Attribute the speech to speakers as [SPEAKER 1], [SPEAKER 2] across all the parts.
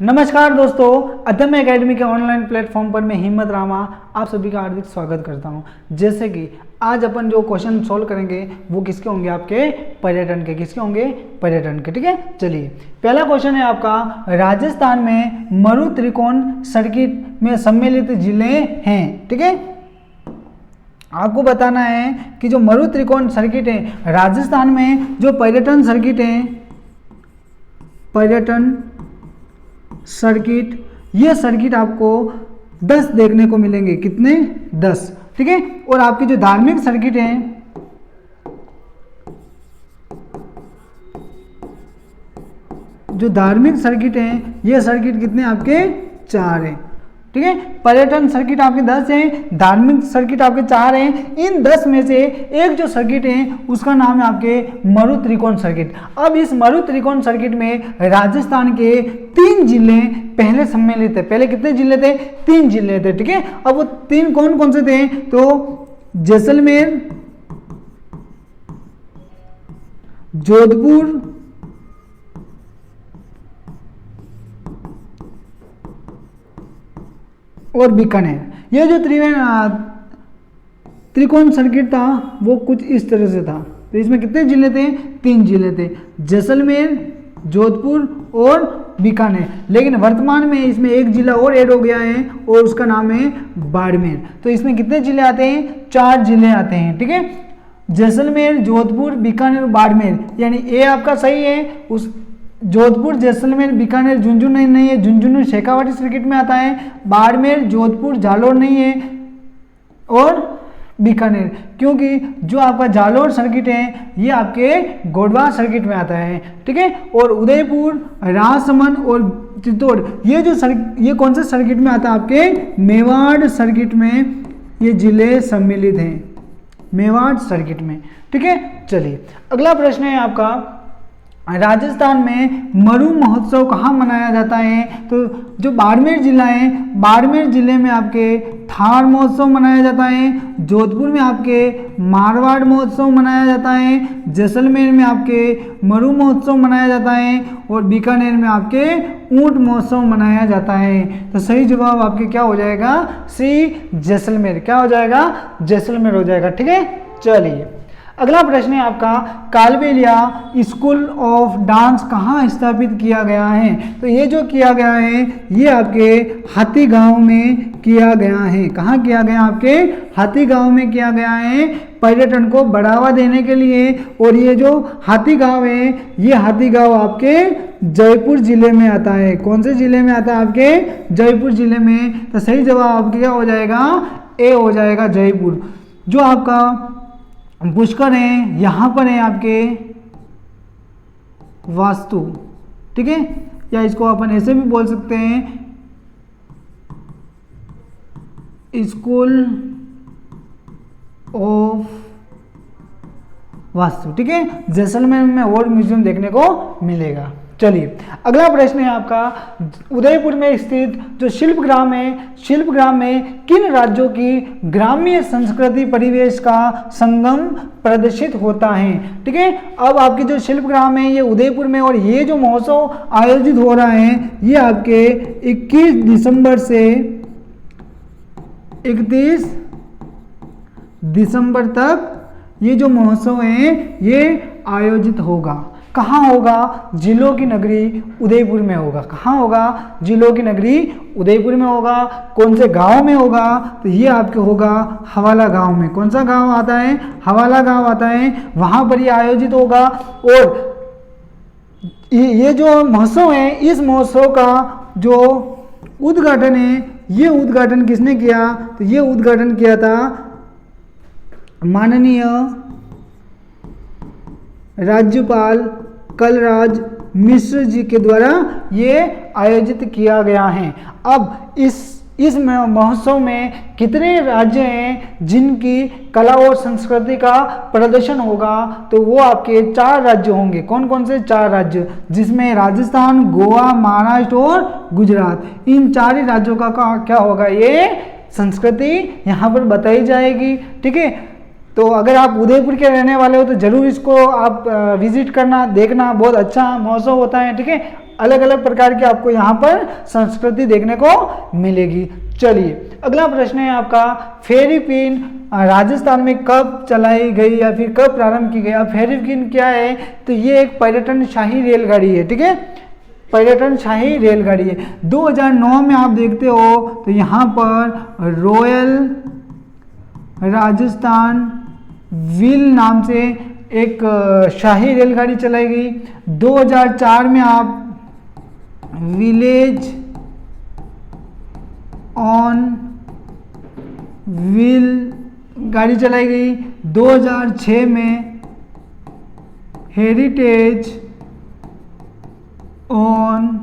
[SPEAKER 1] नमस्कार दोस्तों, अदम्य एकेडमी के ऑनलाइन प्लेटफॉर्म पर मैं हिम्मत रामा आप सभी का हार्दिक स्वागत करता हूं। जैसे कि आज अपन जो क्वेश्चन सॉल्व करेंगे वो किसके होंगे, आपके पर्यटन के। किसके होंगे? पर्यटन के। ठीक है, चलिए पहला क्वेश्चन है आपका, राजस्थान में मरु त्रिकोण सर्किट में सम्मिलित जिले हैं। ठीक है, आपको बताना है कि जो मरु त्रिकोण सर्किट है राजस्थान में, जो पर्यटन सर्किट है, पर्यटन सर्किट, ये सर्किट आपको 10 देखने को मिलेंगे। कितने? 10। ठीक है, और आपकी जो धार्मिक सर्किट है, जो धार्मिक सर्किट है, ये सर्किट कितने आपके? 4 है। ठीक है, पर्यटन सर्किट आपके 10 हैं, धार्मिक सर्किट आपके 4 हैं। इन 10 में से एक जो सर्किट है उसका नाम है आपके मरु त्रिकोण सर्किट। अब इस मरु त्रिकोण सर्किट में राजस्थान के 3 जिले पहले सम्मिलित थे। पहले कितने जिले थे? 3 जिले थे। ठीक है, अब वो 3 कौन कौन से थे? तो जैसलमेर, जोधपुर और बीकानेर। ये जो त्रिकोण सर्किट था वो कुछ इस तरह से था। तो इसमें कितने जिले थे? 3 जिले थे, जैसलमेर, जोधपुर और बीकानेर। लेकिन वर्तमान में इसमें एक जिला और ऐड हो गया है और उसका नाम है बाड़मेर। तो इसमें कितने जिले आते हैं? 4 जिले आते हैं। ठीक है, जैसलमेर, जोधपुर, बीकानेर, बाड़मेर, यानी ए आपका सही है। उस जोधपुर, जैसलमेर, बीकानेर झुंझुनू नहीं है, झुंझुनू शेखावाटी सर्किट में आता है। बाड़मेर, जोधपुर, जालोर नहीं है और बीकानेर, क्योंकि जो आपका जालोर सर्किट है ये आपके गोडवा सर्किट में आता है। ठीक है, और उदयपुर, राजसमंद और चित्तौड़, ये कौन से सर्किट में आता है? आपके मेवाड़ सर्किट में ये जिले सम्मिलित हैं, मेवाड़ सर्किट में। ठीक है, चलिए अगला प्रश्न है आपका, राजस्थान में मरु महोत्सव कहाँ मनाया जाता है? तो जो बाड़मेर जिला है, बाड़मेर जिले में आपके थार महोत्सव मनाया जाता है, जोधपुर में आपके मारवाड़ महोत्सव मनाया जाता है, जैसलमेर में आपके मरु महोत्सव मनाया जाता है और बीकानेर में आपके ऊंट महोत्सव मनाया जाता है। तो सही जवाब आपके क्या हो जाएगा? सी, जैसलमेर। क्या हो जाएगा? जैसलमेर हो जाएगा। ठीक है, चलिए अगला प्रश्न है आपका, कालबेलिया स्कूल ऑफ डांस कहाँ स्थापित किया गया है? तो ये जो किया गया है ये आपके हाथीगांव में किया गया है। कहाँ किया गया? आपके हाथीगांव में किया गया है, पर्यटन को बढ़ावा देने के लिए। और ये जो हाथीगांव है, ये हाथीगांव आपके जयपुर जिले में आता है। कौन से जिले में आता है? आपके जयपुर जिले में। तो सही जवाब आपके क्या हो जाएगा? ए हो जाएगा, जयपुर। जो आपका पुष्कर है, यहाँ पर है आपके वास्तु। ठीक है, या इसको अपन ऐसे भी बोल सकते हैं, स्कूल ऑफ वास्तु। ठीक है, जैसलमेर में और म्यूजियम देखने को मिलेगा। चलिए अगला प्रश्न है आपका, उदयपुर में स्थित जो शिल्पग्राम है, शिल्पग्राम में किन राज्यों की ग्रामीण संस्कृति परिवेश का संगम प्रदर्शित होता है? ठीक है, अब आपकी जो शिल्पग्राम है ये उदयपुर में, और ये जो महोत्सव आयोजित हो रहा है ये आपके 21 दिसंबर से 31 दिसंबर तक ये जो महोत्सव है ये आयोजित होगा। कहाँ होगा? जिलों की नगरी उदयपुर में होगा। कहाँ होगा? जिलों की नगरी उदयपुर में होगा। कौन से गांव में होगा? तो ये आपके होगा हवाला गांव में। कौन सा गांव आता है? हवाला गांव आता है, वहाँ पर ये आयोजित होगा। और ये जो महोत्सव है, इस महोत्सव का जो उद्घाटन है, ये उद्घाटन किसने किया? तो ये उद्घाटन किया था माननीय राज्यपाल कलराज मिश्र जी के द्वारा ये आयोजित किया गया है। अब इस महोत्सव में कितने राज्य हैं जिनकी कला और संस्कृति का प्रदर्शन होगा? तो वो आपके 4 राज्य होंगे। कौन कौन से? 4 राज्य, जिसमें राजस्थान, गोवा, महाराष्ट्र और गुजरात। इन 4 ही राज्यों का क्या होगा? ये संस्कृति यहाँ पर बताई जाएगी। ठीक है, तो अगर आप उदयपुर के रहने वाले हो तो ज़रूर इसको आप विजिट करना, देखना, बहुत अच्छा महोत्सव होता है। ठीक है, अलग अलग प्रकार की आपको यहाँ पर संस्कृति देखने को मिलेगी। चलिए अगला प्रश्न है आपका, फेरी क्वीन राजस्थान में कब चलाई गई या फिर कब प्रारंभ की गई। अब फेरी क्वीन क्या है, तो ये एक पर्यटन शाही रेलगाड़ी है, ठीक है, पर्यटन शाही रेलगाड़ी है। 2009 में आप देखते हो तो यहाँ पर रॉयल राजस्थान व्हील नाम से एक शाही रेलगाड़ी चलाई गई। 2004 में आप विलेज ऑन व्हील गाड़ी चलाई गई। 2006 में हेरिटेज ऑन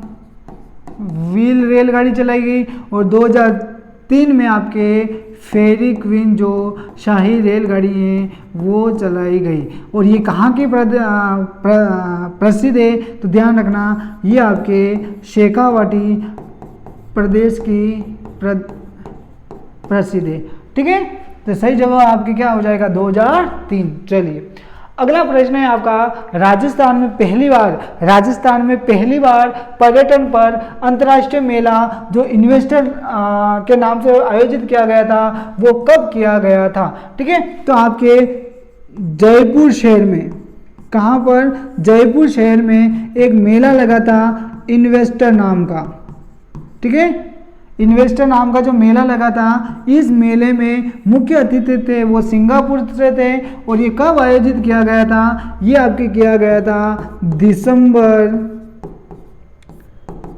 [SPEAKER 1] व्हील रेलगाड़ी चलाई गई और 2003 में आपके फेरी क्वीन जो शाही रेलगाड़ी है वो चलाई गई। और ये कहाँ की प्रसिद्ध है, तो ध्यान रखना ये आपके शेखावाटी प्रदेश की प्रसिद्ध है, ठीक है। तो सही जवाब आपके क्या हो जाएगा, 2003। चलिए अगला प्रश्न है आपका, राजस्थान में पहली बार पर्यटन पर अंतर्राष्ट्रीय मेला जो इन्वेस्टर के नाम से आयोजित किया गया था वो कब किया गया था, ठीक है। तो आपके जयपुर शहर में, कहाँ पर, जयपुर शहर में एक मेला लगा था इन्वेस्टर नाम का, ठीक है, इन्वेस्टर नाम का जो मेला लगा था, इस मेले में मुख्य अतिथि थे वो सिंगापुर से थे। और ये कब आयोजित किया गया था, ये आपके किया गया था दिसंबर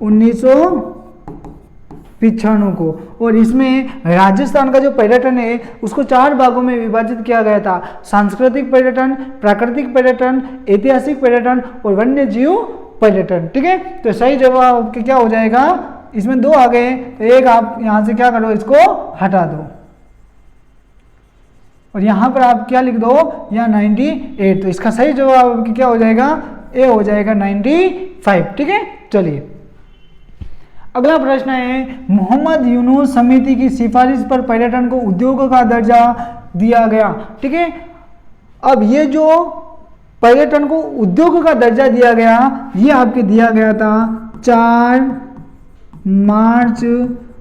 [SPEAKER 1] 1995 को। और इसमें राजस्थान का जो पर्यटन है उसको 4 भागों में विभाजित किया गया था, सांस्कृतिक पर्यटन, प्राकृतिक पर्यटन, ऐतिहासिक पर्यटन और वन्य जीव पर्यटन, ठीक है। तो सही जवाब आपके क्या हो जाएगा, इसमें 2 आ गए तो एक आप यहां से क्या करो, इसको हटा दो और यहां पर आप क्या लिख दो, या 98। तो इसका सही जवाब आपकी क्या हो जाएगा, ए हो जाएगा 95, ठीक है। चलिए अगला प्रश्न है, मोहम्मद यूनुस समिति की सिफारिश पर पर्यटन को उद्योग का दर्जा दिया गया, ठीक है। अब ये जो पर्यटन को उद्योग का दर्जा दिया गया, ये आपके दिया गया था 4 मार्च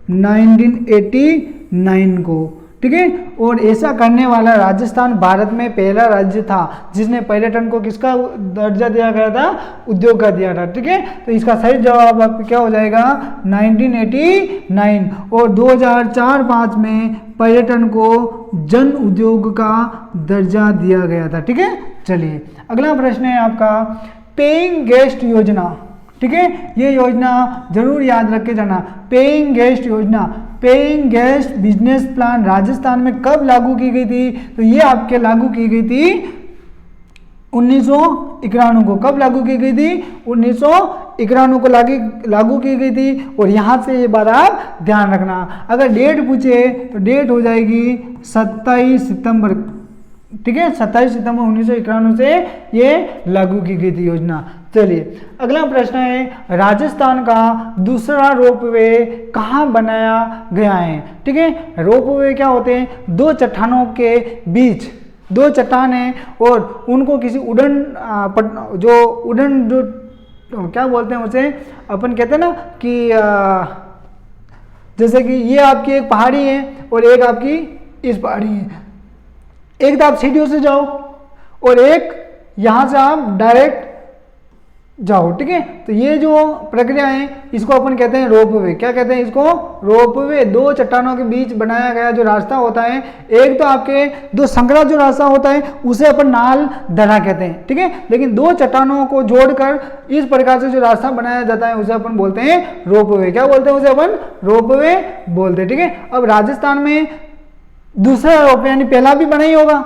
[SPEAKER 1] 1989 को, ठीक है। और ऐसा करने वाला राजस्थान भारत में पहला राज्य था जिसने पर्यटन को किसका दर्जा दिया गया था, उद्योग का दिया था, ठीक है। तो इसका सही जवाब आपका क्या हो जाएगा, 1989। और 2004-05 में पर्यटन को जन उद्योग का दर्जा दिया गया था, ठीक है। चलिए अगला प्रश्न है आपका, पेइंग गेस्ट योजना, ठीक है, ये योजना जरूर याद रख के जाना। पेइंग गेस्ट योजना, paying guest business plan Rajasthan में कब लागू की गई थी, तो ये आपके लागू की गई थी 1991 को। कब लागू की गई थी, 1991 को लागू की गई थी। और यहाँ से ये बात आप ध्यान रखना, अगर डेट पूछे तो डेट हो जाएगी 27 सितंबर, ठीक है, 27 सितंबर 1991 से ये लागू की गई थी योजना। चलिए अगला प्रश्न है, राजस्थान का दूसरा रोपवे कहाँ बनाया गया है, ठीक है। रोपवे क्या होते हैं, 2 चट्टानों के बीच 2 चट्टान है और उनको किसी उड़न जो क्या बोलते हैं उसे, अपन कहते हैं ना कि जैसे कि ये आपकी एक पहाड़ी है और एक आपकी इस पहाड़ी है, एक तो आप सीढ़ियों से जाओ और एक यहां से आप डायरेक्ट जाओ, ठीक है। तो ये जो प्रक्रिया है इसको अपन कहते हैं रोपवे। क्या कहते हैं इसको, रोपवे। 2 चट्टानों के बीच बनाया गया जो रास्ता होता है, एक तो आपके 2 संकरा जो रास्ता होता है उसे अपन नाल दर्रा कहते हैं, ठीक है। लेकिन 2 चट्टानों को जोड़कर इस प्रकार से जो रास्ता बनाया जाता है उसे अपन बोलते हैं रोपवे। क्या बोलते हैं उसे, अपन रोपवे बोलते हैं, ठीक है। अब राजस्थान में दूसरा रोपवे यानी पहला भी बना ही होगा,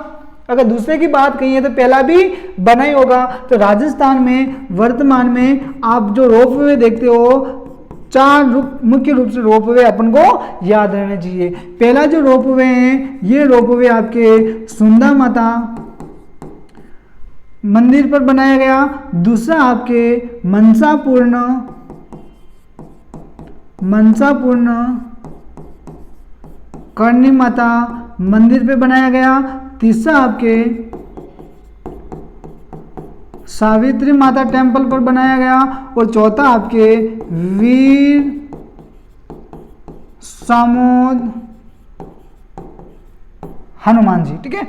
[SPEAKER 1] अगर दूसरे की बात कही है तो पहला भी बना ही होगा। तो राजस्थान में वर्तमान में आप जो रोपवे देखते हो 4 मुख्य रूप से रोपवे अपन को याद रहना चाहिए। पहला जो रोपवे है ये रोपवे आपके सुंदा माता मंदिर पर बनाया गया। दूसरा आपके मनसापूर्ण करणी माता मंदिर पे बनाया गया। तीसरा आपके सावित्री माता टेम्पल पर बनाया गया, और चौथा आपके वीर सामोद हनुमान जी। ठीक है,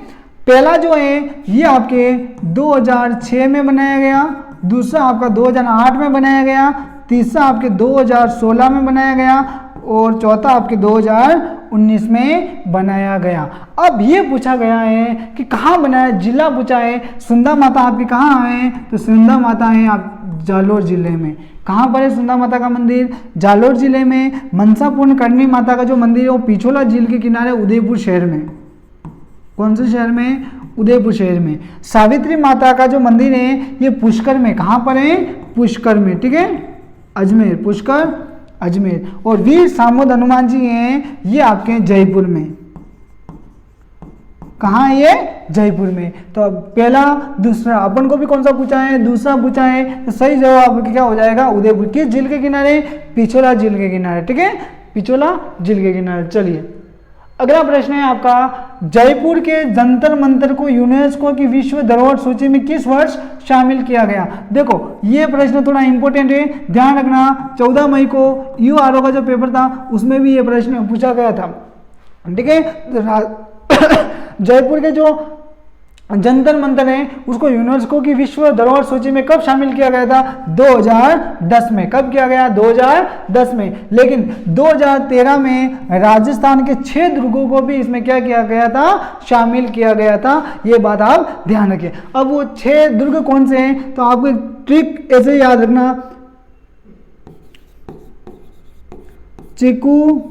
[SPEAKER 1] पहला जो है ये आपके 2006 में बनाया गया, दूसरा आपका 2008 में बनाया गया, तीसरा आपके 2016 में बनाया गया, और चौथा आपके 2019 में बनाया गया। अब ये पूछा गया है कि कहाँ बनाया, जिला पूछा है। सुंदा माता आपकी कहाँ है, तो सुंदा माता है आप जालोर जिले में। कहाँ पर है सुंदा माता का मंदिर, जालोर जिले में। मनसा पूर्ण करणी माता का जो मंदिर है वो पिछोला झील के किनारे उदयपुर शहर में। कौन से शहर में, उदयपुर शहर में। सावित्री माता का जो मंदिर है ये पुष्कर में, कहाँ पर है, पुष्कर में। ठीक है, अजमेर, पुष्कर अजमेर। और वीर सामोद हनुमान जी हैं ये आपके जयपुर में। कहाँ है ये, जयपुर में। तो अब पहला दूसरा अपन को भी कौन सा पूछा है, दूसरा पूछा है, तो सही जवाब क्या हो जाएगा, उदयपुर। किस झील के किनारे, पिछोला झील के किनारे। ठीक है, पिछोला झील के किनारे। चलिए अगला प्रश्न है आपका, जयपुर के जंतर मंतर को यूनेस्को की विश्व धरोहर सूची में किस वर्ष शामिल किया गया। देखो ये प्रश्न थोड़ा इंपॉर्टेंट है, ध्यान रखना। 14 मई को यूआरओ का जो पेपर था उसमें भी ये प्रश्न पूछा गया था। ठीक है, जयपुर के जो जंतर मंतर है उसको यूनेस्को की विश्व धरोहर सूची में कब शामिल किया गया था, 2010 में। कब किया गया, 2010 में। लेकिन 2013 में राजस्थान के 6 दुर्गों को भी इसमें क्या किया गया था, शामिल किया गया था। ये बात आप ध्यान रखिए। अब वो 6 दुर्ग कौन से हैं, तो आपको एक ट्रिक ऐसे याद रखना, चीकू,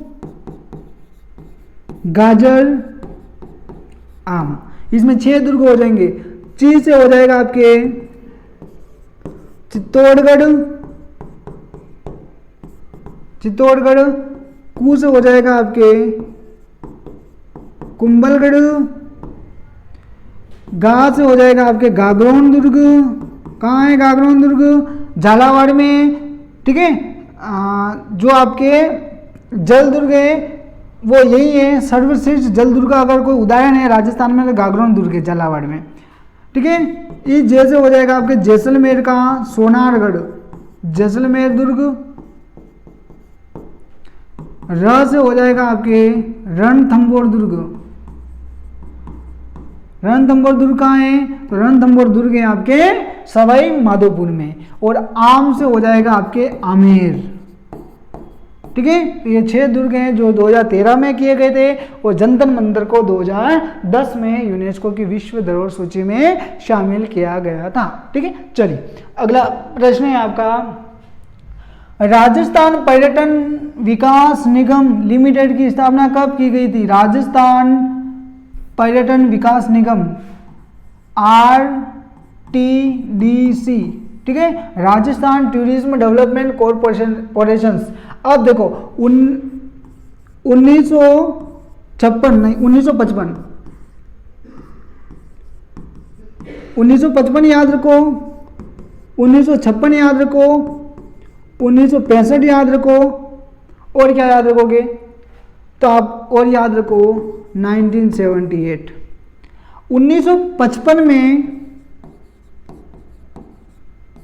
[SPEAKER 1] गाजर, आम। इसमें 6 दुर्ग हो जाएंगे। ची से हो जाएगा आपके चित्तौड़गढ़, चित्तौड़गढ़। कू से हो जाएगा आपके कुंभलगढ़, गा से हो जाएगा आपके गागरोन दुर्ग। कहाँ है गागरोन दुर्ग, झालावाड़ में। ठीक है, जो आपके जल दुर्ग है वो यही है, सर्वश्रेष्ठ जल दुर्ग अगर कोई उदाहरण है राजस्थान में तो गागरोन दुर्ग है झालावाड़ में। ठीक है, इस जैसे हो जाएगा आपके जैसलमेर का सोनारगढ़, जैसलमेर दुर्ग। र से हो जाएगा आपके रणथंभौर दुर्ग। रणथंभौर दुर्ग कहाँ है, तो रणथंभौर दुर्ग है आपके सवाई माधोपुर में। और आम से हो जाएगा आपके आमेर। ठीक है, तो ये 6 दुर्ग हैं जो 2013 में किए गए थे, और जंतर मंतर को 2010 में यूनेस्को की विश्व धरोहर सूची में शामिल किया गया था। ठीक है, चलिए अगला प्रश्न है आपका, राजस्थान पर्यटन विकास निगम लिमिटेड की स्थापना कब की गई थी। राजस्थान पर्यटन विकास निगम, RTDC। ठीक है, राजस्थान टूरिज्म डेवलपमेंट कॉरपोरेशन। अब देखो 1956 नहीं 1955 याद रखो, 1956 याद रखो, 1965 याद रखो, और क्या याद रखोगे, तो आप और याद रखो 1978। 1955 में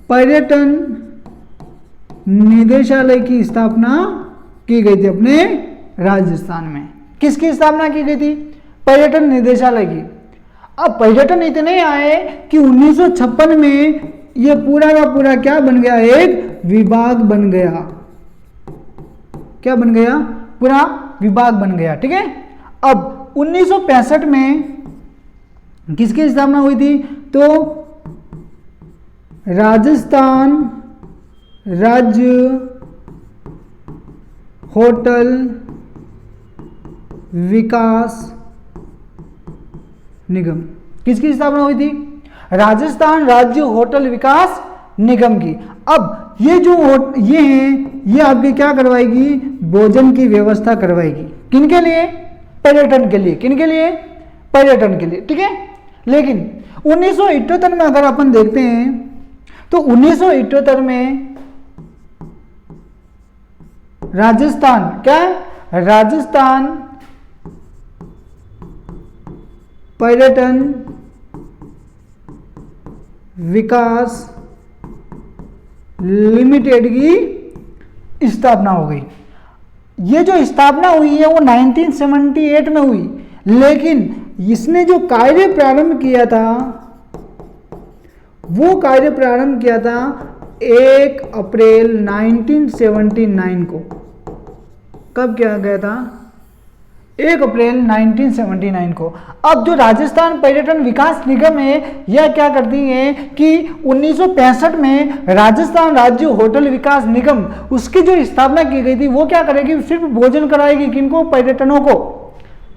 [SPEAKER 1] पर्यटन निदेशालय की स्थापना की गई थी अपने राजस्थान में। किसकी स्थापना की गई थी, पर्यटन निदेशालय की। अब पर्यटन इतने आए कि 1956 में ये पूरा का पूरा क्या बन गया, एक विभाग बन गया। क्या बन गया, पूरा विभाग बन गया। ठीक है, अब 1965 में किसकी स्थापना हुई थी, तो राजस्थान राज्य होटल विकास निगम। किसकी स्थापना हुई थी, राजस्थान राज्य होटल विकास निगम की। अब ये जो ये हैं ये आपके क्या करवाएगी, भोजन की व्यवस्था करवाएगी। किनके लिए, पर्यटन के लिए। किनके लिए, पर्यटन के लिए। ठीक है, लेकिन 1978 में अगर अपन देखते हैं तो 1978 में राजस्थान क्या, राजस्थान पर्यटन विकास लिमिटेड की स्थापना हो गई। ये जो स्थापना हुई है वो 1978 में हुई, लेकिन इसने जो कार्य प्रारंभ किया था वो कार्य प्रारंभ किया था 1 अप्रैल 1979 को। कब किया गया था? 1 अप्रैल 1979 को। अब जो राजस्थान पर्यटन विकास निगम है यह क्या करती है कि 1965 में राजस्थान राज्य होटल विकास निगम उसकी जो स्थापना की गई थी वो क्या करेगी? सिर्फ भोजन कराएगी। किनको? पर्यटनों को।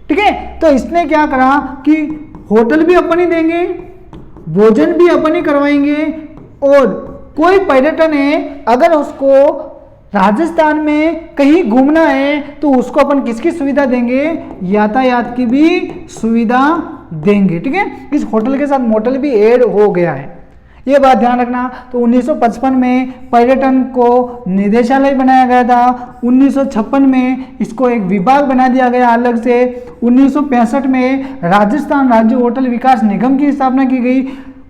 [SPEAKER 1] ठीक है, तो इसने क्या करा कि होटल भी अपन ही देंगे, भोजन भी अपन ही करवाएंगे, और कोई पर्यटन है अगर उसको राजस्थान में कहीं घूमना है तो उसको अपन किसकी सुविधा देंगे? यातायात की भी सुविधा देंगे। ठीक है, इस होटल के साथ मोटल भी ऐड हो गया है, ये बात ध्यान रखना। तो 1955 में पर्यटन को निदेशालय बनाया गया था। 1956 में इसको एक विभाग बना दिया गया अलग से। 1965 में राजस्थान राज्य होटल विकास निगम की स्थापना की गई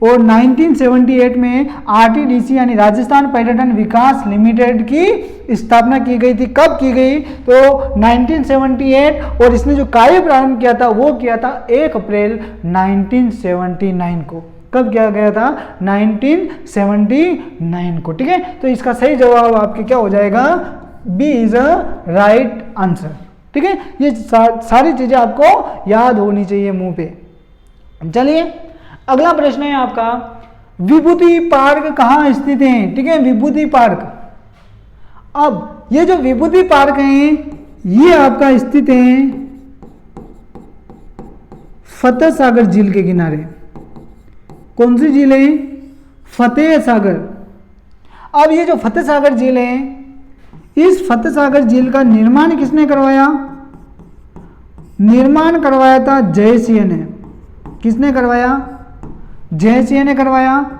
[SPEAKER 1] और 1978 में आरटीडीसी यानी राजस्थान पर्यटन विकास लिमिटेड की स्थापना की गई थी। कब की गई? तो 1978, और इसने जो कार्य प्रारंभ किया था वो किया था 1 अप्रैल 1979 को। कब किया गया था? 1979 को। ठीक है, तो इसका सही जवाब आपके क्या हो जाएगा? B is a right answer. ठीक है, ये सारी चीजें आपको याद होनी चाहिए मुंह पे। चलिए अगला प्रश्न है आपका, विभूति पार्क कहाँ स्थित है? ठीक है, विभूति पार्क। अब ये जो विभूति पार्क है ये आपका स्थित है फतेह सागर झील के किनारे। कौन सी झील है? फतेह सागर। अब ये जो फतेह सागर झील है, इस फतेह सागर झील का निर्माण किसने करवाया? निर्माण करवाया था जयसिंह ने। किसने करवाया? जयसिंह ने करवाया।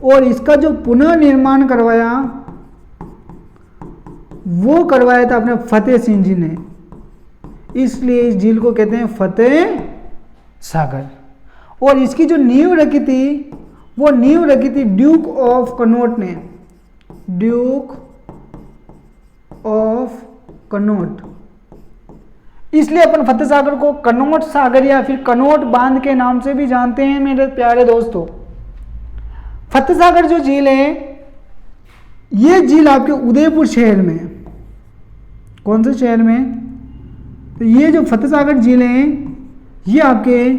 [SPEAKER 1] और इसका जो पुनः निर्माण करवाया वो करवाया था अपने फतेह सिंह जी ने, इसलिए इस झील को कहते हैं फतेह सागर। और इसकी जो नींव रखी थी वो नींव रखी थी ड्यूक ऑफ कनॉट ने। ड्यूक ऑफ कनॉट, इसलिए अपन फतेह सागर को कनॉट सागर या फिर कनॉट बांध के नाम से भी जानते हैं मेरे प्यारे दोस्तों। फतेह सागर जो झील है ये झील आपके उदयपुर शहर में है। कौन से शहर में? तो ये जो फतेह सागर झील है ये आपके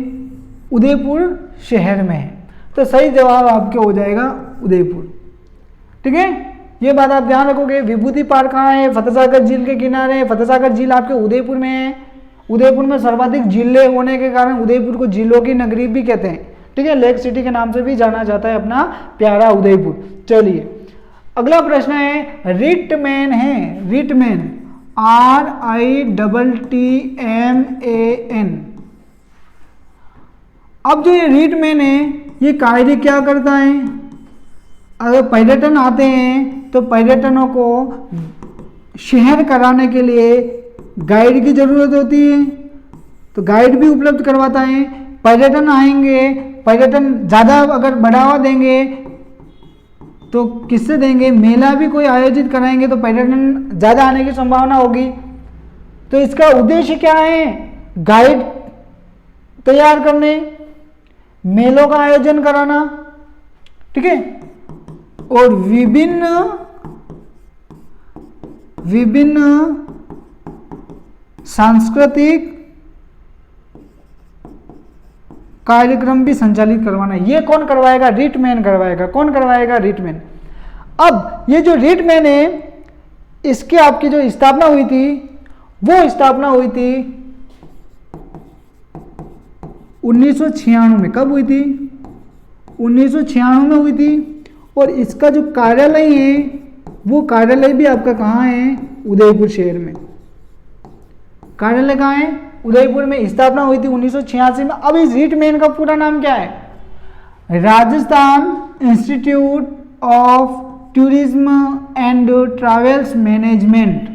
[SPEAKER 1] उदयपुर शहर में है। तो सही जवाब आपके हो जाएगा उदयपुर। ठीक है, ये बात आप ध्यान रखोगे। विभूति पार्क कहाँ है? फतेह सागर झील के किनारे। फतेह सागर झील आपके उदयपुर में है। उदयपुर में सर्वाधिक झीलें होने के कारण उदयपुर को झीलों की नगरी भी कहते हैं। ठीक है, लेक सिटी के नाम से भी जाना जाता है अपना प्यारा उदयपुर। चलिए अगला प्रश्न है, रिटमैन है। रिटमैन, RITTMAN। अब जो ये रिटमैन है ये कार्य क्या करता है? अगर पर्यटन आते हैं तो पर्यटनों को शहर कराने के लिए गाइड की जरूरत होती है, तो गाइड भी उपलब्ध करवाता है। पर्यटन आएंगे, पर्यटन ज़्यादा अगर बढ़ावा देंगे तो किससे देंगे? मेला भी कोई आयोजित कराएंगे तो पर्यटन ज़्यादा आने की संभावना होगी। तो इसका उद्देश्य क्या है? गाइड तैयार करने, मेलों का आयोजन कराना। ठीक है, और विभिन्न सांस्कृतिक कार्यक्रम भी संचालित करवाना। ये कौन करवाएगा? रिटमैन करवाएगा। कौन करवाएगा? रिटमैन। अब ये जो रिटमैन है इसकी आपकी जो स्थापना हुई थी वो स्थापना हुई थी 1996 में। कब हुई थी? 1996 में हुई थी। और इसका जो कार्यालय है वो कार्यालय भी आपका कहाँ है? उदयपुर शहर में। कार्यालय कहाँ है? उदयपुर में। स्थापना हुई थी 1986 में। अब इस रिटमैन का पूरा नाम क्या है? Rajasthan institute of tourism and travels management.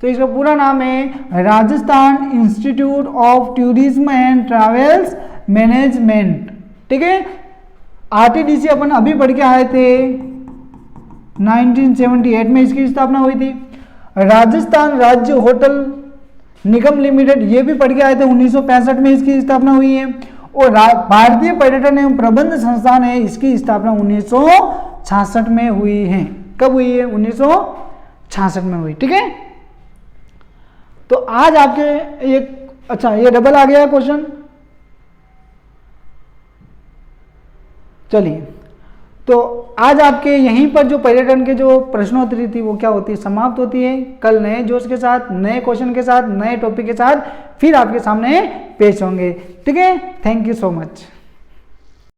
[SPEAKER 1] तो इसका पूरा नाम है Rajasthan institute of tourism and travels management. ठीक है, आरटीडीसी अपन अभी पढ़ के आए थे 1978 में इसकी स्थापना हुई थी। राजस्थान राज्य होटल निगम लिमिटेड ये भी पढ़ के आए थे 1965 में इसकी स्थापना हुई है। और भारतीय पर्यटन एवं प्रबंध संस्थान है, इसकी स्थापना 1966 में हुई है। कब हुई है? 1966 में हुई। ठीक है, तो आज आपके एक अच्छा ये डबल आ गया क्वेश्चन। चलिए, तो आज आपके यहीं पर जो पर्यटन के जो प्रश्नोत्तरी थी वो क्या होती है, समाप्त होती है। कल नए जोश के साथ, नए क्वेश्चन के साथ, नए टॉपिक के साथ फिर आपके सामने पेश होंगे। ठीक है, थैंक यू सो मच।